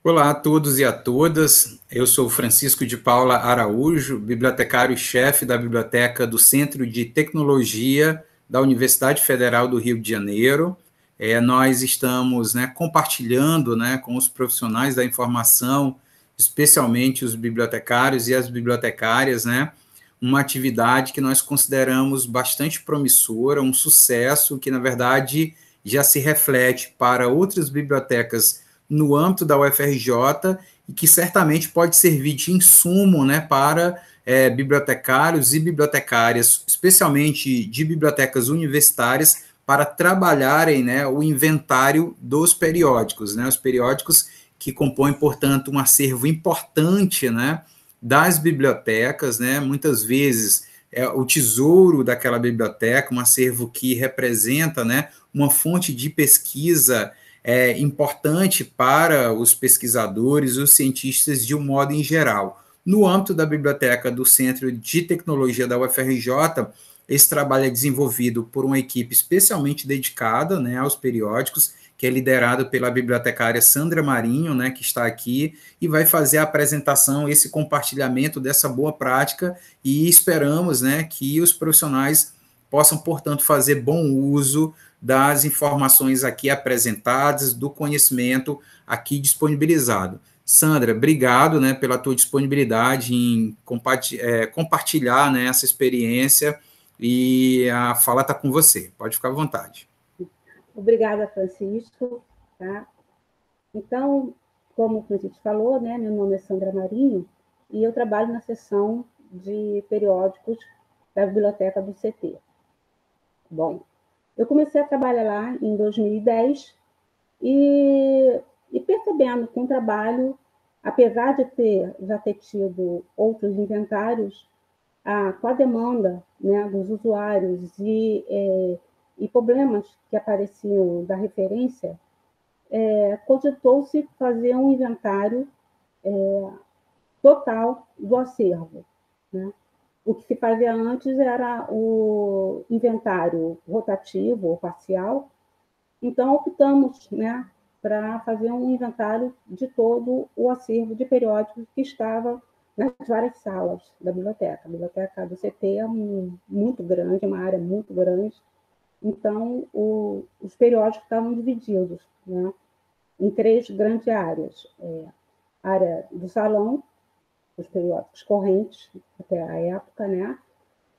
Olá a todos e a todas. Eu sou Francisco de Paula Araújo, bibliotecário-chefe da Biblioteca do Centro de Tecnologia da Universidade Federal do Rio de Janeiro. Nós estamos compartilhando com os profissionais da informação, especialmente os bibliotecários e as bibliotecárias, uma atividade que nós consideramos bastante promissora, um sucesso que, na verdade, já se reflete para outras bibliotecas no âmbito da UFRJ e que certamente pode servir de insumo para bibliotecários e bibliotecárias, especialmente de bibliotecas universitárias, para trabalharem o inventário dos periódicos, os periódicos que compõem, portanto, um acervo importante das bibliotecas, muitas vezes o tesouro daquela biblioteca, um acervo que representa uma fonte de pesquisa importante para os pesquisadores, os cientistas de um modo em geral. No âmbito da biblioteca do Centro de Tecnologia da UFRJ, esse trabalho é desenvolvido por uma equipe especialmente dedicada aos periódicos, que é liderado pela bibliotecária Sandra Marinho, que está aqui, e vai fazer a apresentação, esse compartilhamento dessa boa prática, e esperamos que os profissionais possam, portanto, fazer bom uso das informações aqui apresentadas, do conhecimento aqui disponibilizado. Sandra, obrigado pela tua disponibilidade em compartilhar essa experiência, e a fala está com você, pode ficar à vontade. Obrigada, Francisco. Tá? Então, como o Francisco falou, meu nome é Sandra Marinho e eu trabalho na seção de periódicos da biblioteca do CT. Bom, eu comecei a trabalhar lá em 2010 e percebendo que o trabalho, apesar de já ter tido outros inventários, com a demanda dos usuários e problemas que apareciam da referência, cogitou-se fazer um inventário total do acervo. O que se fazia antes era o inventário rotativo ou parcial, então optamos para fazer um inventário de todo o acervo de periódicos que estava nas várias salas da biblioteca. A biblioteca do CT é muito grande, uma área muito grande, então os periódicos estavam divididos em 3 grandes áreas. A área do salão, os periódicos correntes, até a época,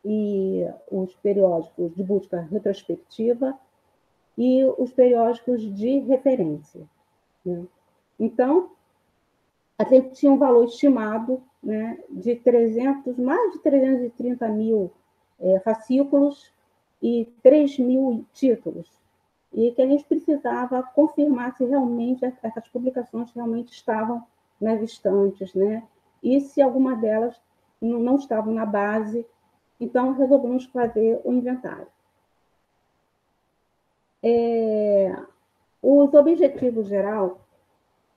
e os periódicos de busca retrospectiva e os periódicos de referência. Então, a gente tinha um valor estimado de mais de 330 mil fascículos e 3 mil títulos, e que a gente precisava confirmar se realmente essas publicações realmente estavam nas estantes, e se alguma delas não estavam na base, então resolvemos fazer o inventário. Os objetivos geral...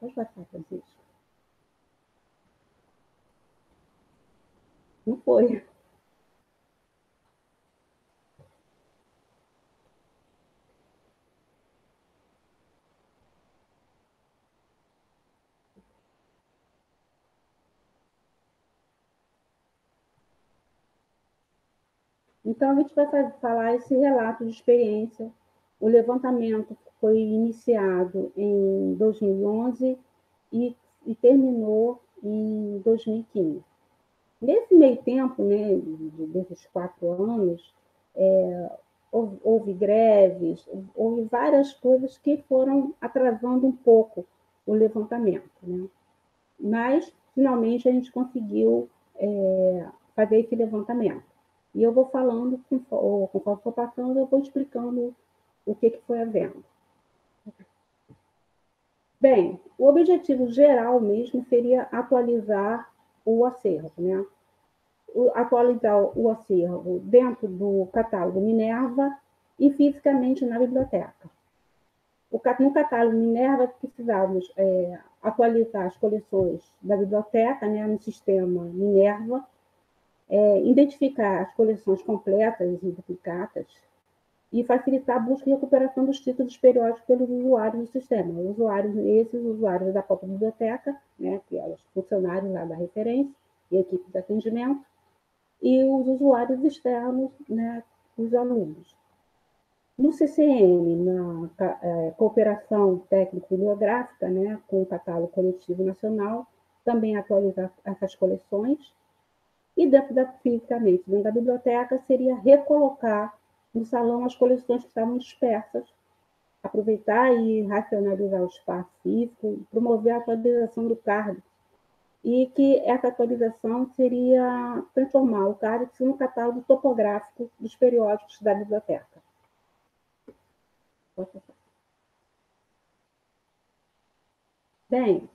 Pode passar, Francisco. Não foi. Então, a gente vai falar esse relato de experiência. O levantamento foi iniciado em 2011 e terminou em 2015. Nesse meio tempo, desses 4 anos, houve greves, houve várias coisas que foram atrasando um pouco o levantamento. Mas, finalmente, a gente conseguiu fazer esse levantamento. E eu vou falando, conforme for passando, eu vou explicando o que foi havendo. Bem, o objetivo geral mesmo seria atualizar o acervo, atualizar o acervo dentro do catálogo Minerva e fisicamente na biblioteca. No catálogo Minerva, precisávamos atualizar as coleções da biblioteca no sistema Minerva, identificar as coleções completas e duplicatas, e facilitar a busca e recuperação dos títulos periódicos pelos usuários do sistema. Esses usuários da própria biblioteca, né, que eram os funcionários lá da referência e a equipe de atendimento, e os usuários externos, né, os alunos. No CCN, na cooperação técnico-bibliográfica, né, com o catálogo coletivo nacional, também atualizar essas coleções. E fisicamente, dentro da biblioteca, seria recolocar no salão as coleções que estavam dispersas, aproveitar e racionalizar o espaço físico, promover a atualização do CARDEX, e que essa atualização seria transformar o CARDEX no catálogo topográfico dos periódicos da biblioteca. Bem,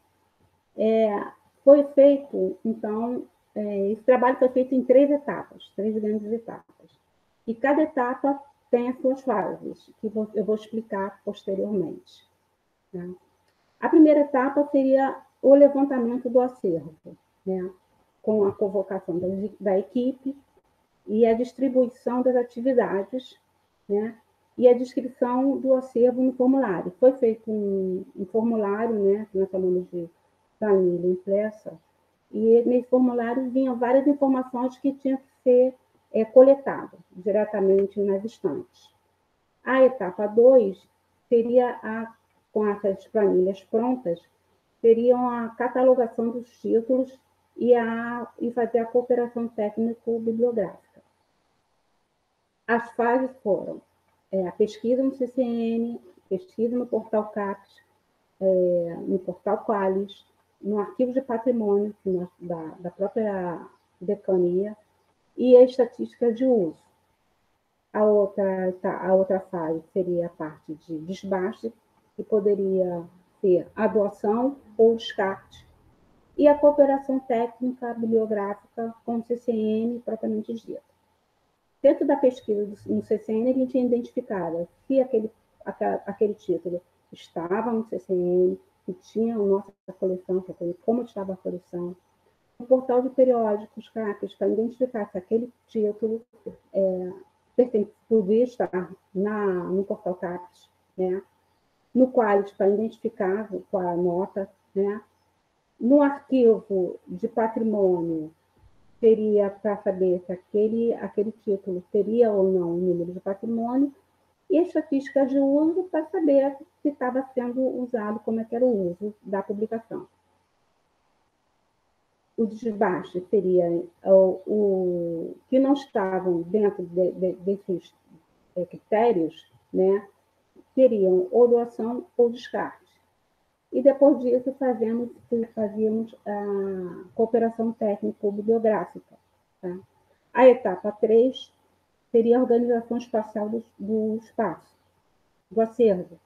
foi feito, então, esse trabalho foi feito em 3 etapas, 3 grandes etapas. E cada etapa tem as suas fases, que eu vou explicar posteriormente. Né? A primeira etapa seria o levantamento do acervo, né? Com a convocação da equipe e a distribuição das atividades, né? E a descrição do acervo no formulário. Foi feito um formulário, né, que nós chamamos de planilha impressa, e nesse formulário vinham várias informações que tinham que ser coletadas diretamente nas estantes. A etapa 2 seria, com essas planilhas prontas, seriam a catalogação dos títulos e fazer a cooperação técnico-bibliográfica. As fases foram a pesquisa no CCN, pesquisa no portal CAPES, no portal Qualis, no arquivo de patrimônio da própria decania e a estatística de uso. A outra fase seria a parte de desbaste, que poderia ser a doação ou descarte, e a cooperação técnica bibliográfica com o CCN propriamente dita. Dentro da pesquisa no CCN, a gente identificava se aquele título estava no CCN, que tinha a nossa coleção, como estava a coleção. No portal de periódicos, CAPES, para identificar se aquele título podia estar no portal CAPES, né? No Qualis, para identificar qual a nota, né? No arquivo de patrimônio, seria para saber se aquele título teria ou não o número de patrimônio, e a estatística de uso para saber se estava sendo usado, como é que era o uso da publicação. O desbaste seria o que não estavam dentro desses critérios, né, seriam ou doação ou descarte. E depois disso fazíamos a cooperação técnico-bibliográfica. Tá? A etapa 3 seria a organização espacial do espaço, do acervo,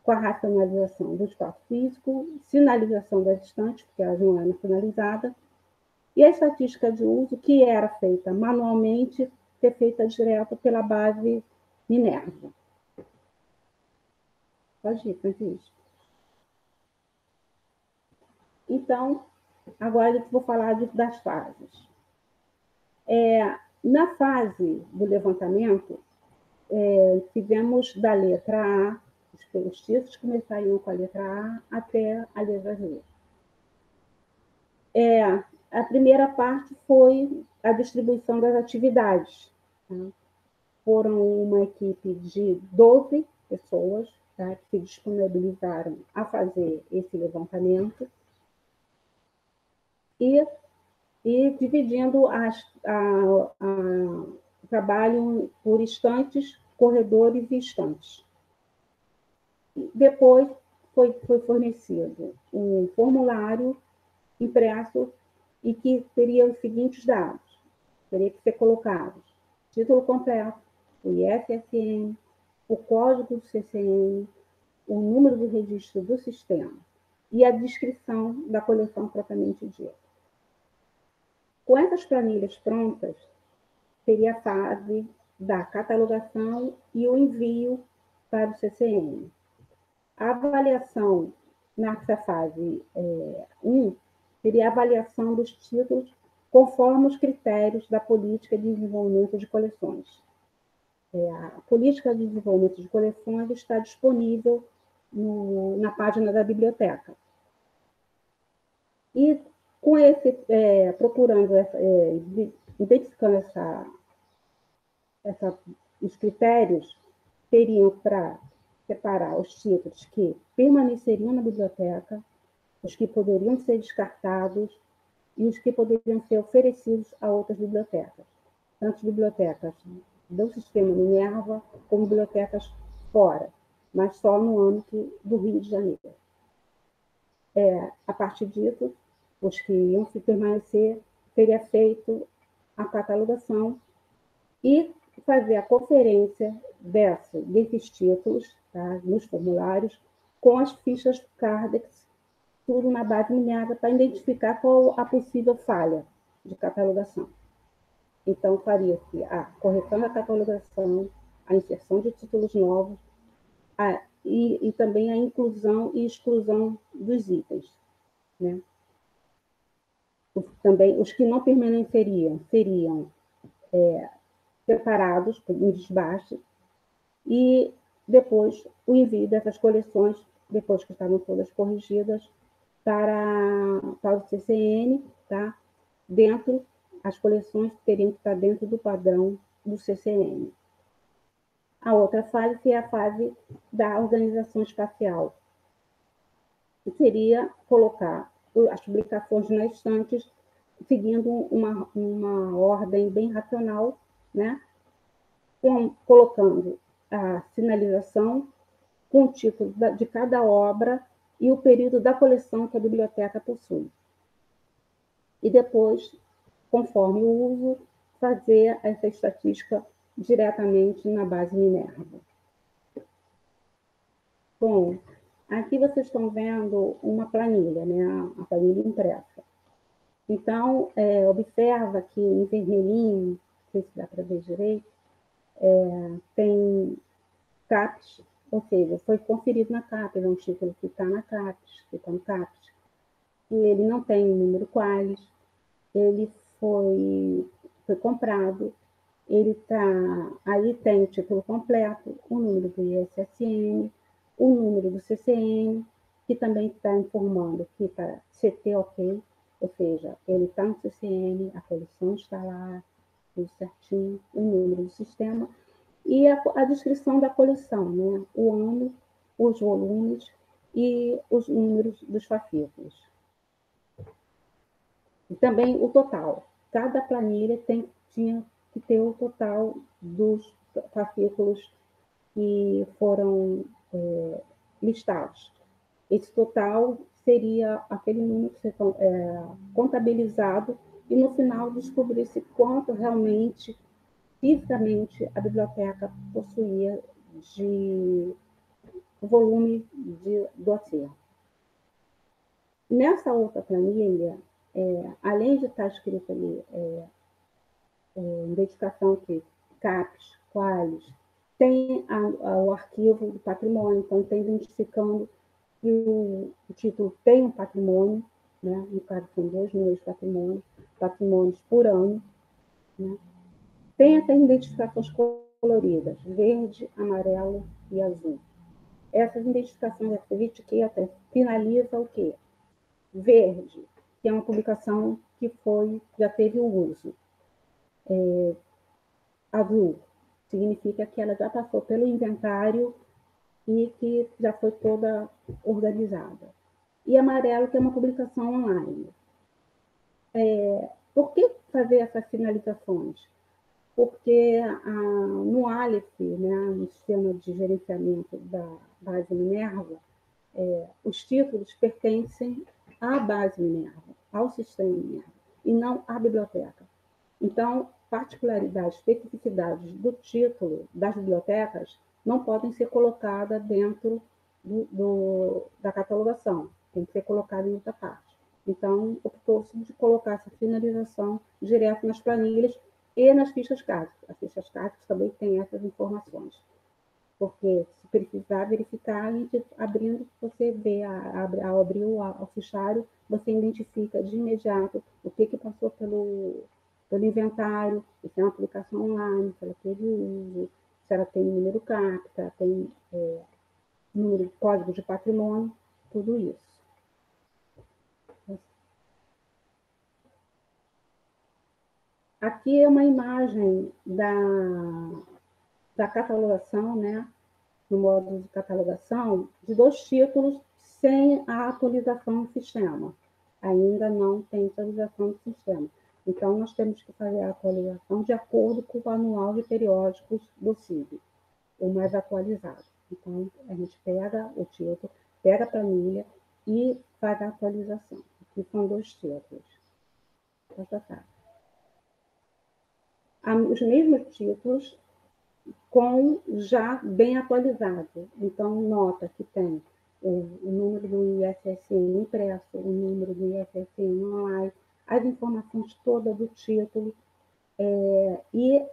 com a racionalização do espaço físico, sinalização das estantes, porque elas não eram sinalizadas, e a estatística de uso, que era feita manualmente, ser feita direto pela base Minerva. Pode ir, Francisco. Então, agora eu vou falar das fases. Na fase do levantamento, tivemos da letra A, os títulos começariam com a letra A até a letra Z. A primeira parte foi a distribuição das atividades. Tá? Foram uma equipe de 12 pessoas, tá, que se disponibilizaram a fazer esse levantamento e dividindo o trabalho por estantes, corredores e estantes. Depois foi fornecido um formulário impresso e que teria os seguintes dados. Teria que ser colocados título completo, o ISSN, o código do CCN, o número do registro do sistema e a descrição da coleção propriamente dita. Com essas planilhas prontas, seria a fase da catalogação e o envio para o CCN. A avaliação nessa fase 1 seria a avaliação dos títulos conforme os critérios da política de desenvolvimento de coleções. A política de desenvolvimento de coleções está disponível na página da biblioteca. E com procurando, identificando os critérios, seriam para separar os títulos que permaneceriam na biblioteca, os que poderiam ser descartados e os que poderiam ser oferecidos a outras bibliotecas, tanto bibliotecas do sistema Minerva como bibliotecas fora, mas só no âmbito do Rio de Janeiro. A partir disso, os que iam se permanecer, seria feito a catalogação e fazer a conferência desses títulos, tá, nos formulários, com as fichas Cardex, tudo na base Minerva, para identificar qual a possível falha de catalogação. Então, faria-se a correção da catalogação, a inserção de títulos novos, e também a inclusão e exclusão dos itens. Né? Também, os que não permaneceriam seriam separados em desbaste, e depois o envio dessas coleções, depois que estavam todas corrigidas, para o CCN, tá? As coleções teriam que estar dentro do padrão do CCN. A outra fase é a fase da organização espacial, que seria colocar as publicações nas estantes, seguindo uma ordem bem racional, né? Colocando a sinalização com o título de cada obra e o período da coleção que a biblioteca possui. E depois, conforme o uso, fazer essa estatística diretamente na base Minerva. Bom, aqui vocês estão vendo uma planilha, né? A planilha impressa. Então, observa que em vermelhinho, não sei se dá para ver direito, tem CAPES, ou seja, foi conferido na CAPES, é um título que está na CAPES, que está no CAPES, e ele não tem número qualis, ele foi comprado, aí tem o título completo, o número do ISSN, o número do CCN, que também está informando que está CT ok, ou seja, ele está no CCN, a coleção está lá, tudo certinho, o número do sistema, e a descrição da coleção, né? O ano, os volumes e os números dos fascículos. E também o total. Cada planilha tinha que ter o total dos fascículos que foram listados. Esse total seria aquele número que contabilizado e no final descobrir-se quanto realmente, fisicamente, a biblioteca possuía de volume do acervo. Nessa outra planilha, além de estar escrito ali identificação que CAPES, qualis, tem o arquivo do patrimônio, então tem identificando que o título tem um patrimônio, né? No caso são 2 milhões de patrimônios por ano, né? Tem até identificações coloridas, verde, amarelo e azul. Essas identificações, essa etiqueta finaliza o quê? Verde, que é uma publicação que já teve o uso. Azul significa que ela já passou pelo inventário e que já foi toda organizada. E amarelo, que é uma publicação online. Por que fazer essas finalizações? Porque no Aleph, né, no sistema de gerenciamento da base Minerva, os títulos pertencem à base Minerva, ao sistema Minerva, e não à biblioteca. Então, particularidades, especificidades do título das bibliotecas não podem ser colocadas dentro da catalogação, tem que ser colocada em outra parte. Então, optou-se de colocar essa finalização direto nas planilhas e nas fichas CAPES. As fichas CAPES também têm essas informações, porque se precisar verificar, abrindo, você vê, ao abrir o fichário, você identifica de imediato o que passou pelo inventário, se é uma aplicação online, se ela teve uso, se ela tem número CAPTA, tem número, código de patrimônio, tudo isso. Aqui é uma imagem da catalogação, né, no módulo de catalogação, de 2 títulos sem a atualização do sistema. Ainda não tem atualização do sistema. Então, nós temos que fazer a atualização de acordo com o manual de periódicos do CIB, o mais atualizado. Então, a gente pega o título, pega a planilha e faz a atualização. Aqui são 2 títulos. Os mesmos títulos com já bem atualizado. Então, nota que tem o número do ISSN impresso, o número do ISSN online, as informações todas do título, e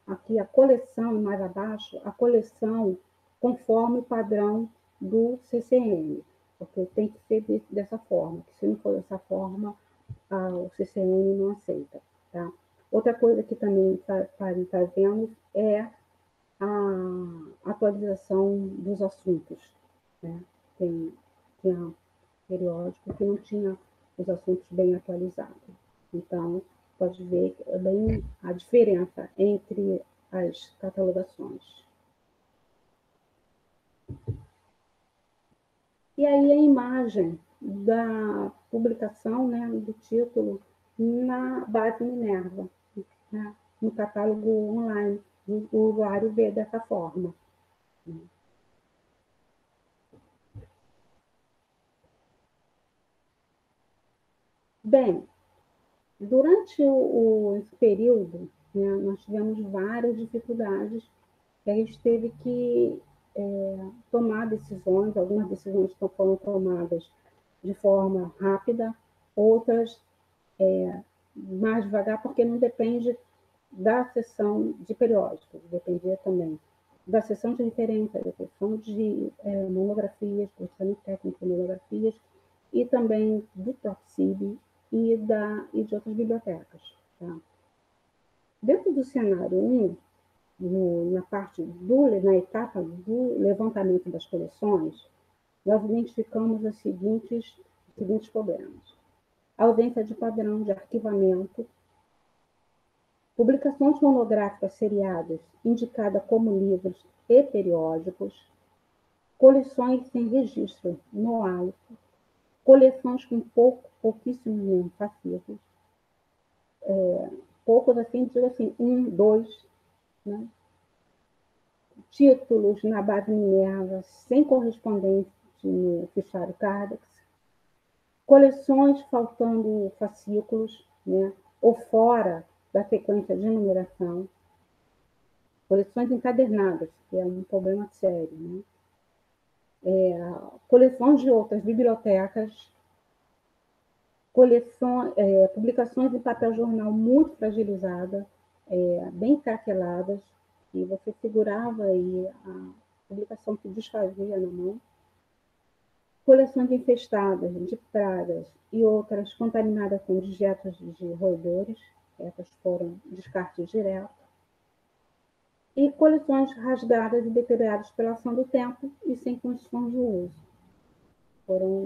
aqui a coleção, mais abaixo, a coleção conforme o padrão do CCM, porque tem que ser dessa forma, que se não for dessa forma, o CCM não aceita. Tá? Outra coisa que também fazemos é a atualização dos assuntos. Né? Tem periódico que não tinha os assuntos bem atualizados. Então, pode ver bem a diferença entre as catalogações. E aí a imagem da publicação, né, do título na base Minerva, né, no catálogo online. O usuário vê dessa forma. Bem, durante esse período, né, nós tivemos várias dificuldades que a gente teve que tomar decisões. Algumas decisões foram tomadas de forma rápida, outras mais devagar, porque não depende da seção de periódicos, dependia também da seção de referência, da seção de monografias, curso técnico de monografias, e também do TOCSIB e de outras bibliotecas. Tá? Dentro do cenário 1, na etapa do levantamento das coleções, nós identificamos os seguintes problemas: ausência de padrão de arquivamento, publicações monográficas seriadas indicadas como livros e periódicos, coleções sem registro no ALICE, coleções com pouquíssimos fascículos, poucos assim, digo assim, 1, 2, né? Títulos na base Minerva sem correspondente no fichário Cardex, coleções faltando fascículos, né, ou fora da sequência de numeração, coleções encadernadas, que é um problema sério, né? Coleções de outras bibliotecas, publicações em papel jornal muito fragilizada, bem craqueladas, e você segurava aí a publicação que desfazia na mão, coleções infestadas de pragas e outras contaminadas com dejetos de roedores, essas foram descartes direto, e coleções rasgadas e deterioradas pela ação do tempo e sem condições de uso.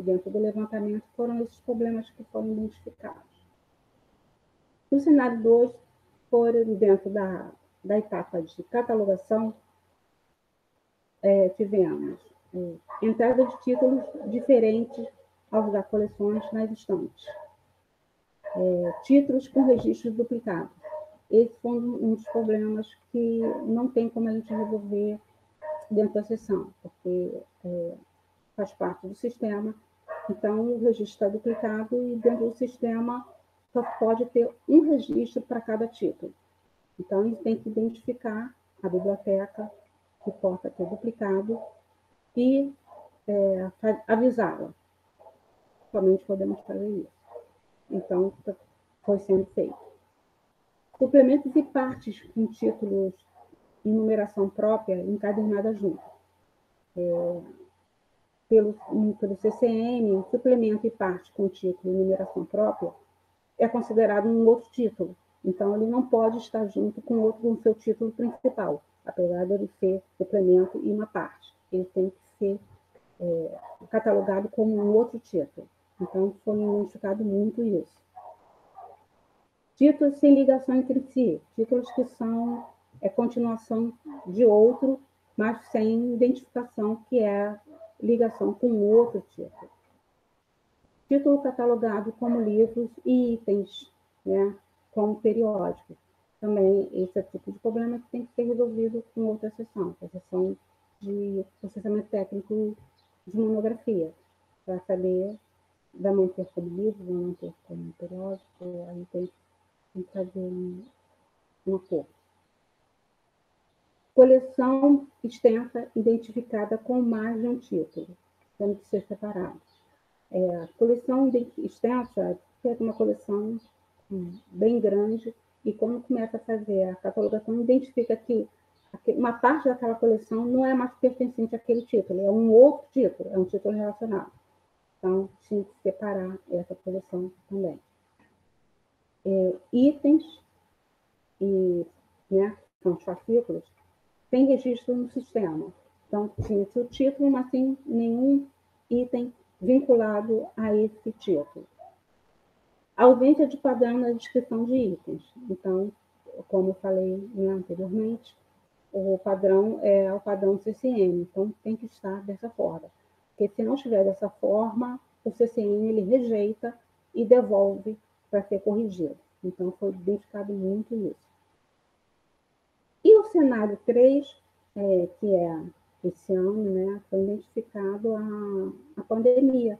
Dentro do levantamento, foram esses problemas que foram identificados. No cenário 2, dentro da etapa de catalogação, tivemos entrada de títulos diferentes aos das coleções nas estantes, títulos com registros duplicados. Esse foi um dos problemas que não tem como a gente resolver dentro da seção, porque faz parte do sistema, então o registro está duplicado e dentro do sistema só pode ter um registro para cada título. Então, a gente tem que identificar a biblioteca que possa ter duplicado e avisá-la. Somente podemos fazer isso. Então, foi sendo feito. Suplementos e partes com títulos e numeração própria encadernadas junto. Pelo CCM, suplemento e parte com título e numeração própria é considerado um outro título. Então, ele não pode estar junto com outro com seu título principal, apesar de ele ser suplemento e uma parte. Ele tem que ser catalogado como um outro título. Então, foi identificado muito isso. Títulos sem ligação entre si, títulos que são continuação de outro, mas sem identificação, que é ligação com outro título. Título catalogado como livros e itens, né, como periódicos. Também esse é o tipo de problema que tem que ser resolvido com outra sessão, a sessão de processamento técnico de monografia, para saber vai manter como livro, vai manter como periódico, aí tem que fazer um acordo. Coleção extensa identificada com mais de um título, tendo que ser separado. Coleção extensa é uma coleção bem grande, e quando começa a fazer a catalogação, identifica que uma parte daquela coleção não é mais pertencente àquele título, é um outro título, é um título relacionado. Então, tinha que separar essa coleção também. Itens, né, são os fascículos, tem registro no sistema. Então, tinha-se o título, mas sem nenhum item vinculado a esse título. A ausência de padrão na descrição de itens. Então, como eu falei, né, anteriormente, o padrão é o padrão CCM, então tem que estar dessa forma. Porque se não estiver dessa forma, o CCM ele rejeita e devolve para ser corrigido. Então, foi identificado muito isso. E o cenário 3, que é esse ano, né, foi identificado a pandemia.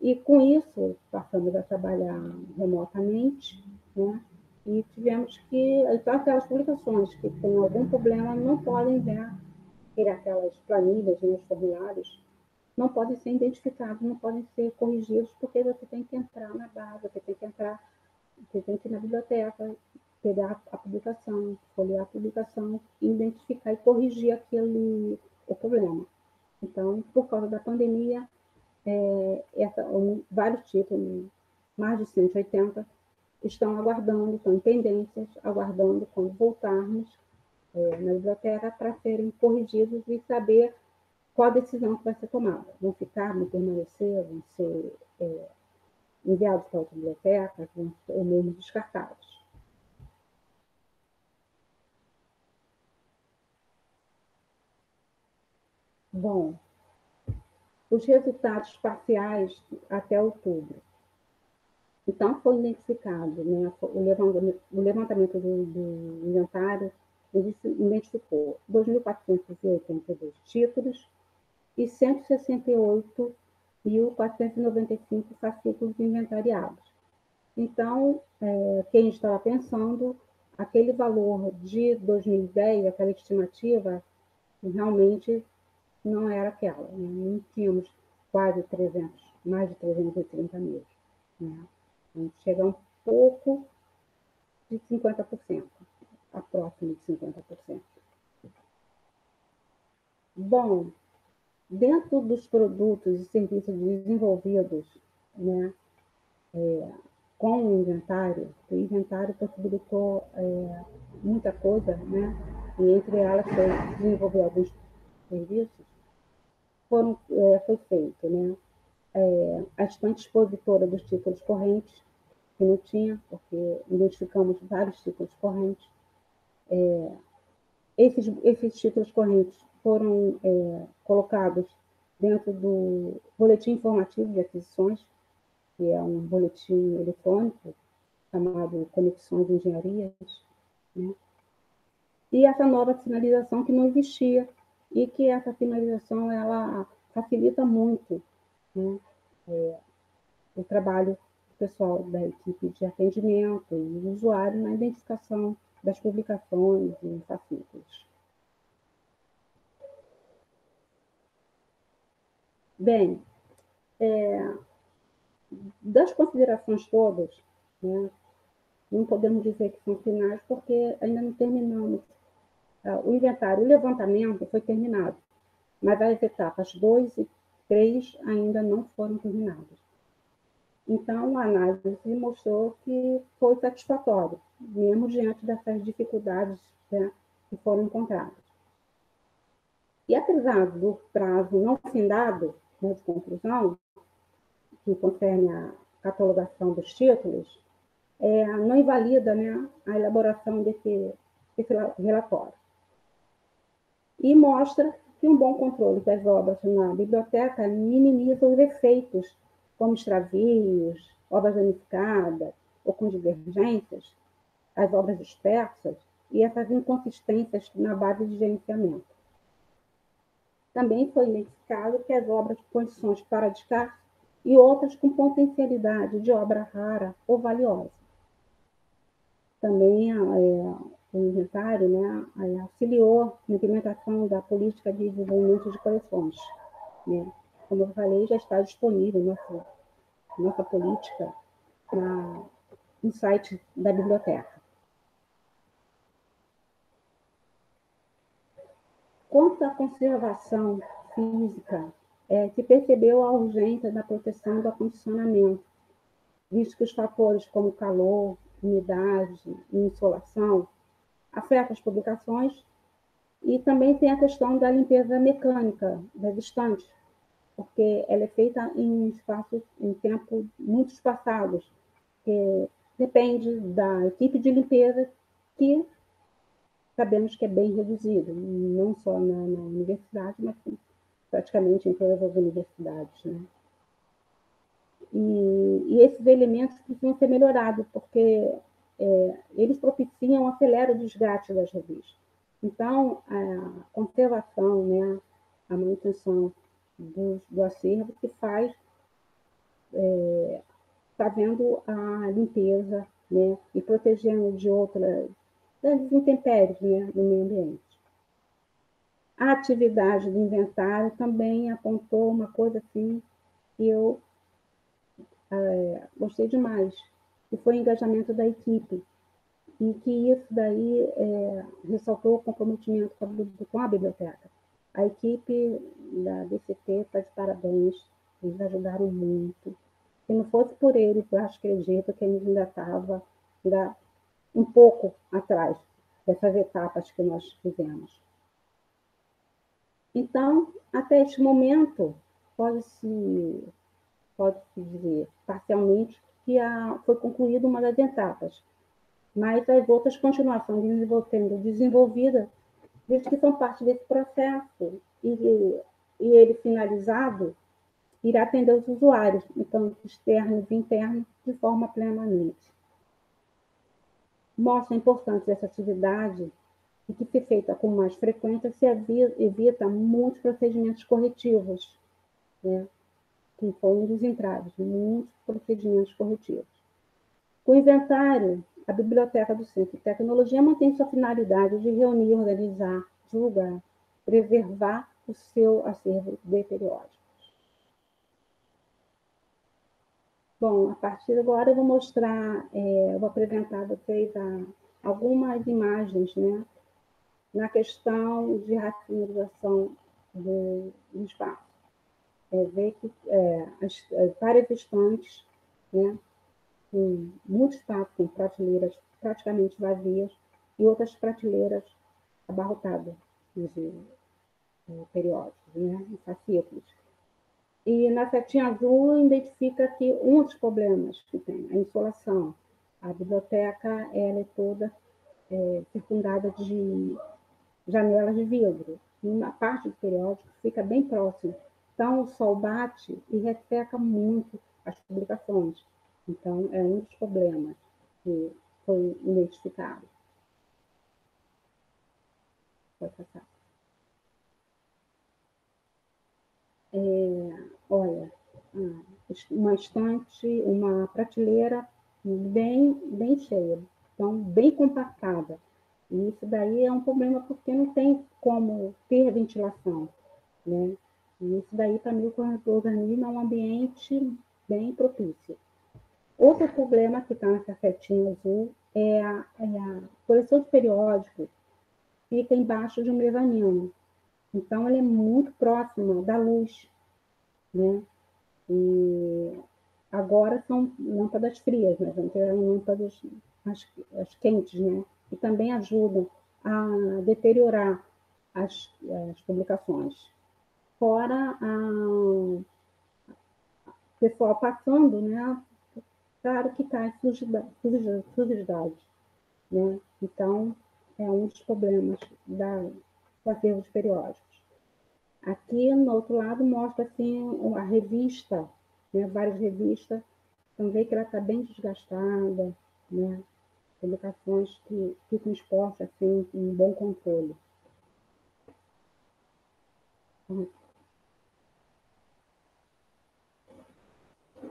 E com isso, passamos a trabalhar remotamente, né, e tivemos que, então, aquelas publicações que têm algum problema não podem ter aquelas planilhas, né, os formulários, não podem ser identificados, não podem ser corrigidos, porque você tem que entrar na base, você tem que ir na biblioteca, pegar a publicação, folhear a publicação, identificar e corrigir o problema. Então, por causa da pandemia, vários títulos, mais de 180, estão aguardando, estão em pendências, aguardando quando voltarmos na biblioteca para serem corrigidos e saber qual a decisão que vai ser tomada. Vão ficar, vão permanecer, vão ser enviados para outra biblioteca, ou mesmo descartados. Bom, os resultados parciais até outubro. Então, foi identificado, né, o levantamento do inventário, ele identificou 2.482 títulos e 168.495 fascículos inventariados. Então, quem estava pensando, aquele valor de 2010, aquela estimativa, realmente não era aquela. Né? Não tínhamos quase 300, mais de 330 mil. Né? A gente chega a um pouco de 50%, próximo de 50%. Bom, dentro dos produtos e serviços desenvolvidos, né, com o inventário possibilitou muita coisa, né, e entre elas foi desenvolver alguns serviços, foi feito, né, a estante expositora dos títulos correntes, que não tinha, porque identificamos vários títulos correntes. Esses títulos correntes foram colocados dentro do boletim informativo de aquisições, que é um boletim eletrônico chamado Conexões de Engenharias, né? E essa nova sinalização que não existia, e que essa sinalização ela facilita muito, né, o trabalho do pessoal da equipe de atendimento e do usuário na identificação das publicações e fascículos. Bem, das considerações todas, né, não podemos dizer que são finais, porque ainda não terminamos. O inventário, o levantamento foi terminado, mas as etapas 2 e 3 ainda não foram terminadas. Então, a análise mostrou que foi satisfatório, mesmo diante dessas dificuldades, né, que foram encontradas. E apesar do prazo não findado, né, de conclusão, que concerne a catalogação dos títulos, não invalida, né, a elaboração desse relatório. E mostra que um bom controle das obras na biblioteca minimiza os efeitos, como extravios, obras danificadas ou com divergências, as obras dispersas e essas inconsistências na base de gerenciamento. Também foi identificado que as obras com condições para descarte e outras com potencialidade de obra rara ou valiosa. Também o inventário, né, auxiliou na implementação da política de desenvolvimento de coleções, né? Como eu falei, já está disponível nossa política no site da biblioteca. Quanto à conservação física, se percebeu a urgência da proteção do acondicionamento, visto que os fatores como calor, umidade e insolação afetam as publicações, e também tem a questão da limpeza mecânica das estantes, porque ela é feita em tempos muito espaçados, que depende da equipe de limpeza, que sabemos que é bem reduzido, não só na universidade, mas praticamente em todas as universidades, né? E esses elementos precisam ser melhorados, porque eles propiciam, aceleram o desgaste das revistas. Então, a conservação, né, a manutenção do acervo que faz fazendo a limpeza, né, e protegendo das intempéries, né, do meio ambiente. A atividade do inventário também apontou uma coisa assim que eu gostei demais, que foi o engajamento da equipe, e que isso daí ressaltou o comprometimento com a biblioteca. A equipe da DCT está de parabéns, eles ajudaram muito. Se não fosse por eles, eu acredito que a gente ainda estava um pouco atrás dessas etapas que nós fizemos. Então, até este momento, pode-se dizer parcialmente que foi concluída uma das etapas, mas as outras continuam sendo desenvolvidas, visto que são parte desse processo, e ele finalizado, irá atender os usuários, então externos e internos, de forma plenamente. Mostra a importância dessa atividade e que, se feita com mais frequência, se evita muitos procedimentos corretivos, né? Que foi um dos entraves, muitos procedimentos corretivos. Com o inventário, a Biblioteca do Centro de Tecnologia mantém sua finalidade de reunir, organizar, divulgar, preservar o seu acervo de periódicos. Bom, a partir de agora eu vou mostrar, vou apresentar a vocês algumas imagens, né, na questão de racionalização do espaço. Ver que as várias estantes, né, com muito espaço, com prateleiras praticamente vazias e outras prateleiras abarrotadas de periódicos, né, em fascículos. E na setinha azul identifica que um dos problemas que tem, a insolação. A biblioteca ela é toda circundada de janelas de vidro. E uma parte do periódico fica bem próximo. Então, o sol bate e resseca muito as publicações. Então, é um dos problemas que foi identificado. Pode passar. Olha, uma estante, uma prateleira bem cheia, então bem compactada. E isso daí é um problema porque não tem como ter ventilação, né? E isso daí, para mim, o organismo é um ambiente bem propício. Outro problema que está nessa setinha azul é a coleção de periódicos fica embaixo de um mezanino. Então, ela é muito próxima da luz, né? E Agora são lâmpadas frias, mas antes eram lâmpadas as quentes, né? E também ajudam a deteriorar as publicações. Fora o pessoal passando, né? Claro que cai sujidade, né? Então, é um dos problemas do acervo de periódicos. Aqui, no outro lado, mostra assim, a revista, né? Várias revistas, então vê que ela está bem desgastada, né? Publicações que ficam expostas assim, com um bom controle.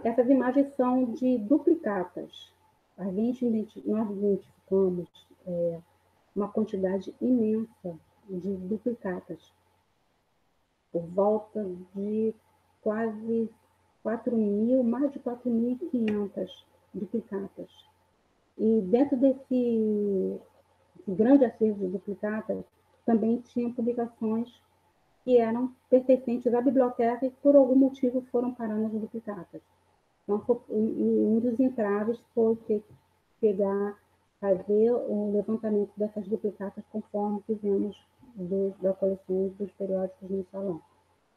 Essas imagens são de duplicatas. Nós identificamos uma quantidade imensa de duplicatas, por volta de quase 4.000, mais de 4.500 duplicatas. E dentro desse grande acervo de duplicatas, também tinham publicações que eram pertencentes à biblioteca e, por algum motivo, foram parar nas duplicatas. Então, um dos entraves foi fazer o levantamento dessas duplicatas conforme fizemos da coleção dos periódicos no salão.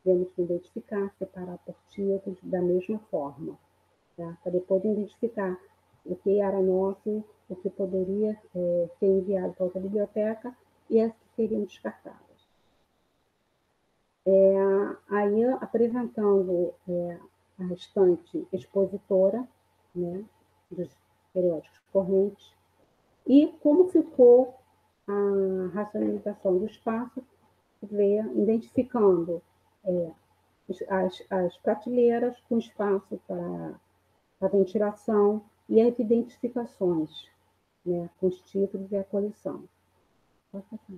Temos que identificar, separar por títulos da mesma forma, tá? Para depois identificar o que era nosso, o que poderia ser enviado para outra biblioteca e as que seriam descartadas. Aí, apresentando a estante expositora, né, dos periódicos correntes, e como ficou a racionalização do espaço, identificando as prateleiras com espaço para a ventilação e as identificações, né, com os títulos e a coleção. Pode passar.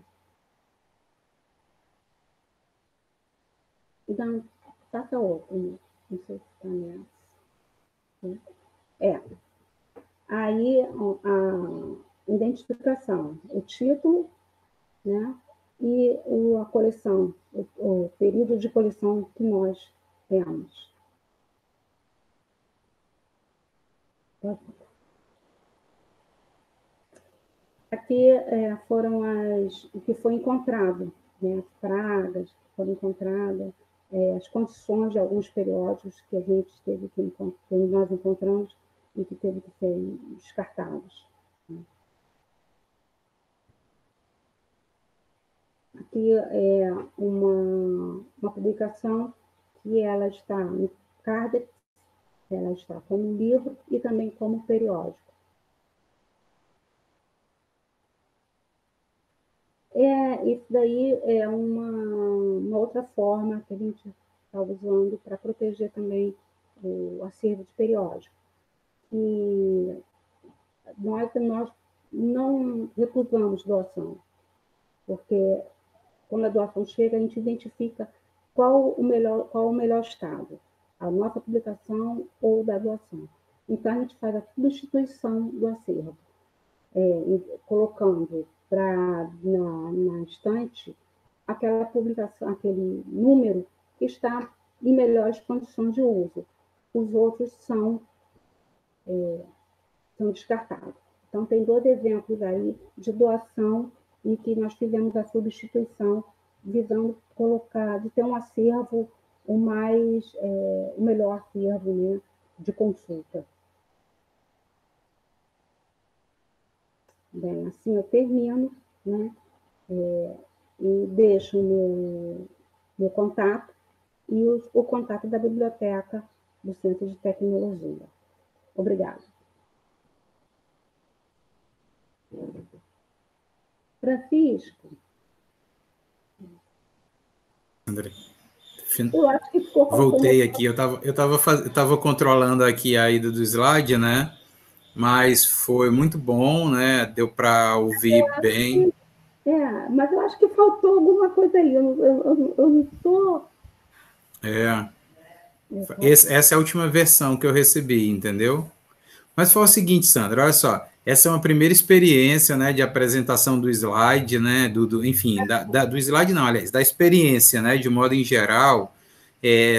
Então, passa outro, não sei se está nessa. Aí, a identificação, o título, né, e a coleção, o período de coleção que nós temos. Aqui foram o que foi encontrado, né, as pragas que foram encontradas, as condições de alguns periódicos que a gente que nós encontramos e que teve que ser descartados. Aqui é uma publicação que ela está no Cardex, ela está como livro e também como periódico. Isso daí é uma outra forma que a gente está usando para proteger também o acervo de periódico. E nós não recusamos doação, porque quando a doação chega, a gente identifica qual o melhor estado, a nossa publicação ou da doação. Então, a gente faz a substituição do acervo, colocando na estante aquela publicação, aquele número que está em melhores condições de uso. Os outros são descartados. Então, tem 2 exemplos aí de doação em que nós fizemos a substituição, visando de ter um acervo o melhor acervo, né, de consulta. Bem, assim eu termino, né, e deixo meu contato e o contato da biblioteca do Centro de Tecnologia. Obrigada. Francisco. André. Eu acho que ficou. Voltei aqui, eu tava controlando aqui a ida do slide, né? Mas foi muito bom, né? Deu para ouvir bem. Mas eu acho que faltou alguma coisa aí. Eu não estou. Essa é a última versão que eu recebi, entendeu? Mas foi o seguinte, Sandra, olha só, essa é uma primeira experiência, né, de apresentação do slide, né, enfim, do slide não, aliás, da experiência, né, de modo em geral,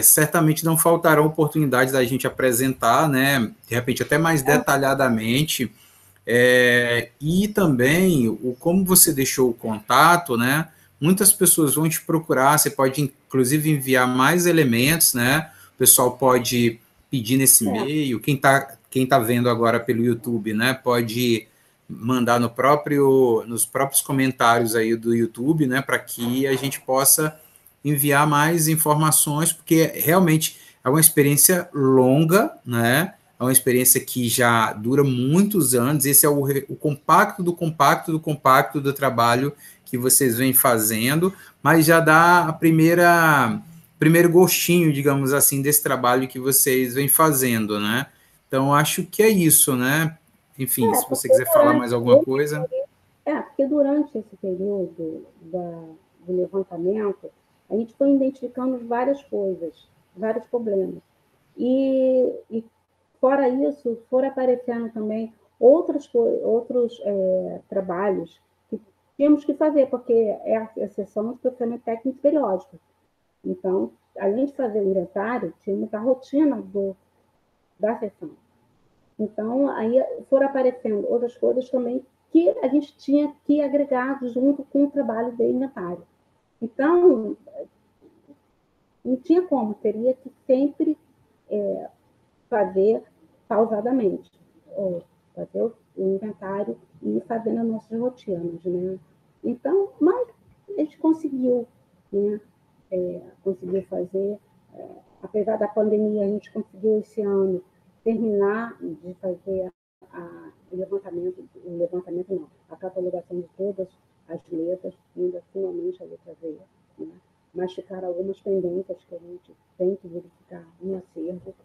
certamente não faltarão oportunidades da gente apresentar, né, de repente até mais detalhadamente, e também, como você deixou o contato, né, muitas pessoas vão te procurar, você pode inclusive enviar mais elementos, né, o pessoal pode pedir nesse e-mail, quem tá vendo agora pelo YouTube, né, pode mandar nos próprios comentários aí do YouTube, né, para que a gente possa enviar mais informações, porque realmente é uma experiência longa, né, é uma experiência que já dura muitos anos, esse é o compacto do compacto do compacto do trabalho que vocês vêm fazendo, mas já dá primeiro gostinho, digamos assim, desse trabalho que vocês vêm fazendo, né? Então, acho que é isso, né? Enfim, se você quiser falar mais alguma coisa. Porque durante esse período do levantamento, a gente foi identificando várias coisas, vários problemas. E fora isso, foram aparecendo também outros trabalhos que tínhamos que fazer, porque é a sessão de processamento técnico periódico. Então, além de fazer o inventário, tínhamos a rotina da sessão. Então, aí foram aparecendo outras coisas também que a gente tinha que agregar junto com o trabalho de inventário. Então, não tinha como, teria que sempre fazer pausadamente, ou fazer o inventário e ir fazendo as nossas rotinas, né? Então, mas a gente conseguiu, né? Conseguiu fazer, apesar da pandemia, a gente conseguiu esse ano terminar de fazer o levantamento não, a catalogação de todas as letras, ainda finalmente a letra V, né? Mas ficaram algumas pendências que a gente tem que verificar no acervo,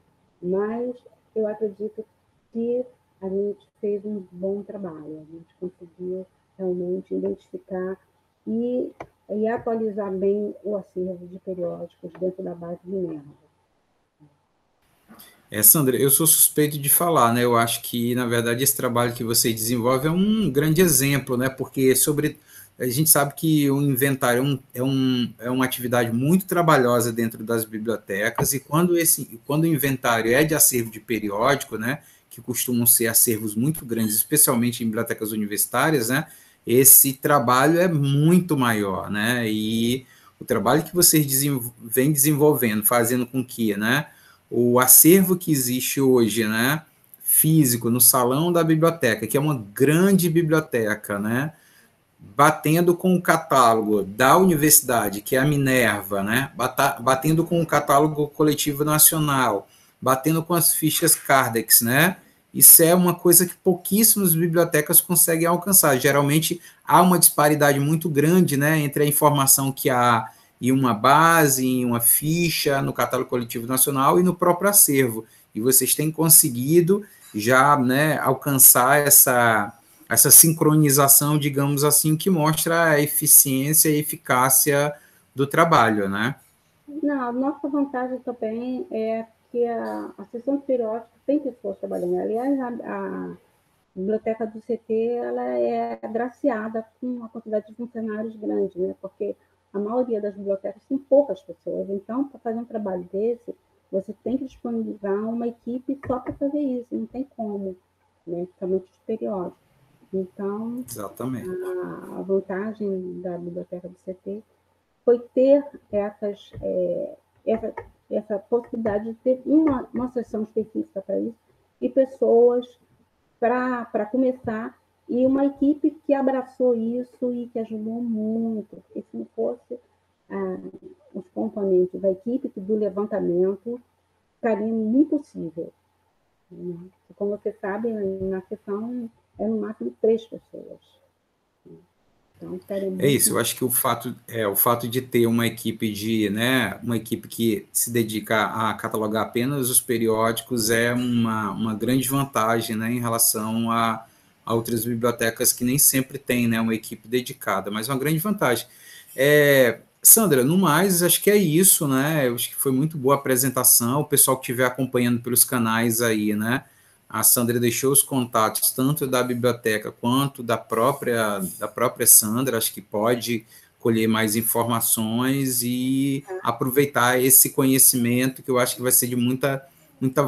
mas eu acredito que a gente fez um bom trabalho, a gente conseguiu realmente identificar e atualizar bem o acervo de periódicos dentro da base Minerva. Sandra, eu sou suspeito de falar, né? Eu acho que, na verdade, esse trabalho que você desenvolve é um grande exemplo, né? Porque a gente sabe que o inventário é uma atividade muito trabalhosa dentro das bibliotecas, e quando o inventário é de acervo de periódico, né? Que costumam ser acervos muito grandes, especialmente em bibliotecas universitárias, né? Esse trabalho é muito maior, né? E o trabalho que vocês vêm desenvolvendo, fazendo com que, né? O acervo que existe hoje, né, físico, no salão da biblioteca, que é uma grande biblioteca, né, batendo com o catálogo da universidade, que é a Minerva, né, batendo com o catálogo coletivo nacional, batendo com as fichas Cardex, né, isso é uma coisa que pouquíssimas bibliotecas conseguem alcançar. Geralmente há uma disparidade muito grande, né, entre a informação que há em uma base, em uma ficha, no catálogo coletivo nacional e no próprio acervo. E vocês têm conseguido já, né, alcançar essa sincronização, digamos assim, que mostra a eficiência e eficácia do trabalho, né? Não, a nossa vantagem também é que a sessão de periódico tem pessoas trabalhando. Aliás, a biblioteca do CT ela é agraciada com uma quantidade de funcionários grande, né? Porque a maioria das bibliotecas tem poucas pessoas. Então, para fazer um trabalho desse, você tem que disponibilizar uma equipe só para fazer isso. Não tem como, né? Principalmente de periódico. Então, exatamente, a vantagem da biblioteca do CT foi ter essa possibilidade de ter uma sessão específica para isso e pessoas para começar e uma equipe que abraçou isso e que ajudou muito, porque se não fosse os componentes da equipe do levantamento, ficaria impossível. Né? Como você sabe, na sessão é no máximo 3 pessoas. Então, é isso, eu acho que o fato de ter uma equipe uma equipe que se dedica a catalogar apenas os periódicos é uma grande vantagem, né, em relação a outras bibliotecas que nem sempre têm, né, uma equipe dedicada, mas é uma grande vantagem. Sandra, no mais, acho que é isso, né? Eu acho que foi muito boa a apresentação, o pessoal que estiver acompanhando pelos canais aí, né? A Sandra deixou os contatos tanto da biblioteca quanto da própria Sandra, acho que pode colher mais informações e aproveitar esse conhecimento, que eu acho que vai ser de muita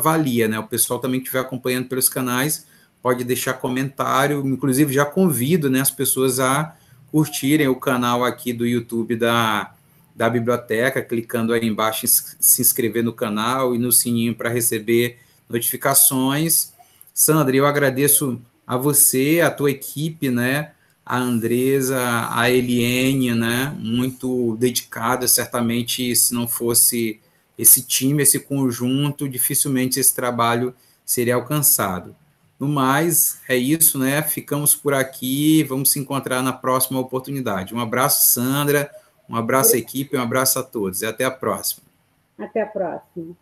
valia, né? O pessoal também que estiver acompanhando pelos canais pode deixar comentário, inclusive já convido, né, as pessoas a curtirem o canal aqui do YouTube da biblioteca, clicando aí embaixo em se inscrever no canal e no sininho para receber notificações. Sandra, eu agradeço a você, a tua equipe, né, a Andresa, a Eliene, né, muito dedicada, certamente se não fosse esse time, esse conjunto, dificilmente esse trabalho seria alcançado. No mais, é isso, né? Ficamos por aqui, vamos se encontrar na próxima oportunidade. Um abraço, Sandra, um abraço, equipe, um abraço a todos e até a próxima. Até a próxima.